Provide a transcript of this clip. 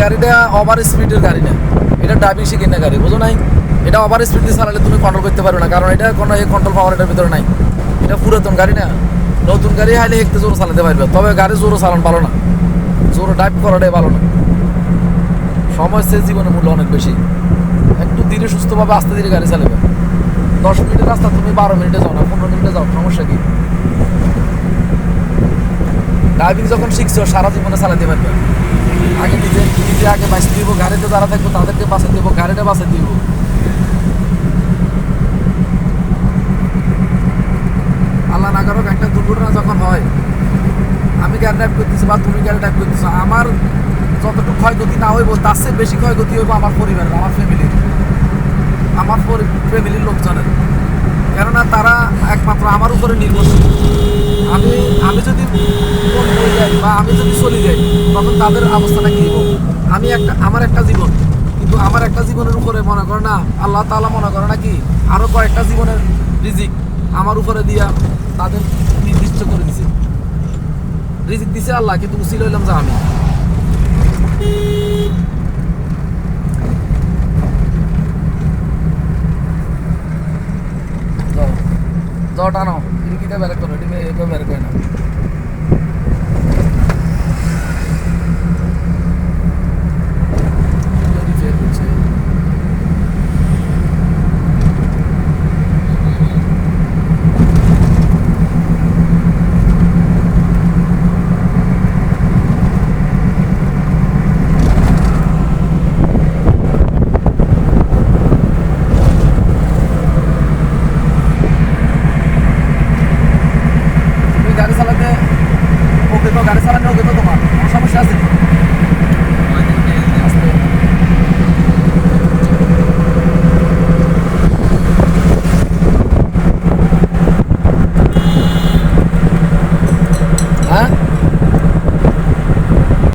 গাড়িটা ওভার স্পিডের গাড়ি না, এটা ড্রাইভিং শিখে না গাড়ি, বুঝো নাই? এটা ওভার স্পিডে চালালে তুমি কন্ট্রোল করতে পারবে না, কারণ এটা কোনো কন্ট্রোল পাওয়ার এটার ভিতরে নাই। এটা পুরাতন গাড়ি না, নতুন গাড়ি হাইলে একটু জোর চালাতে পারবে, তবে গাড়ি জোরও চালান ভালো না, জোরে ড্রাইভ করাটাই ভালো না। সময় সে জীবনের মূল্য অনেক বেশি। একটু ধীরে সুস্থভাবে আস্তে ধীরে গাড়ি চালাবে। 10 মিনিটের রাস্তা তুমি 12 মিনিটে যাও না, 15 মিনিটে যাও, সমস্যা কি? ড্রাইভিং যখন শিখছো সারা জীবনে চালাতে পারবে। আগে নিজে নিজে আগে বাঁচিয়ে দিব, গাড়িতে যারা থাকবো তাদেরকে বাঁচিয়ে দিব, গাড়িটা বাঁচিয়ে দিব। আল্লাহ না করুক একটা দুর্ঘটনা যখন হয়, আমি গাড়ি ড্রাইভ করতেছি বা তুমি গাড়ি ড্রাইভ করতেছো, আমার যতটুকু ক্ষয়ক্ষতি না হইব তার চেয়ে বেশি ক্ষয়ক্ষতি হইব আমার পরিবারের, আমার ফ্যামিলির, আমার ফ্যামিলির লোকজনের। কেননা তারা একমাত্র আমার উপরে নির্ভরশীল। আমি আমি যদি হয়ে যাই বা আমি যদি চলে যাই, তখন তাদের অবস্থাটা কী হবে? আমার একটা জীবন, কিন্তু আমার একটা জীবনের উপরে মনে করে না আল্লাহ তাআলা মনে করে না কি আরও কয়েকটা জীবনের রিজিক আমার উপরে দিয়া তাদের নির্দিষ্ট করে দিছে। রিজিক দিছে আল্লাহ, কিন্তু উসিলা হইলাম যে আমি।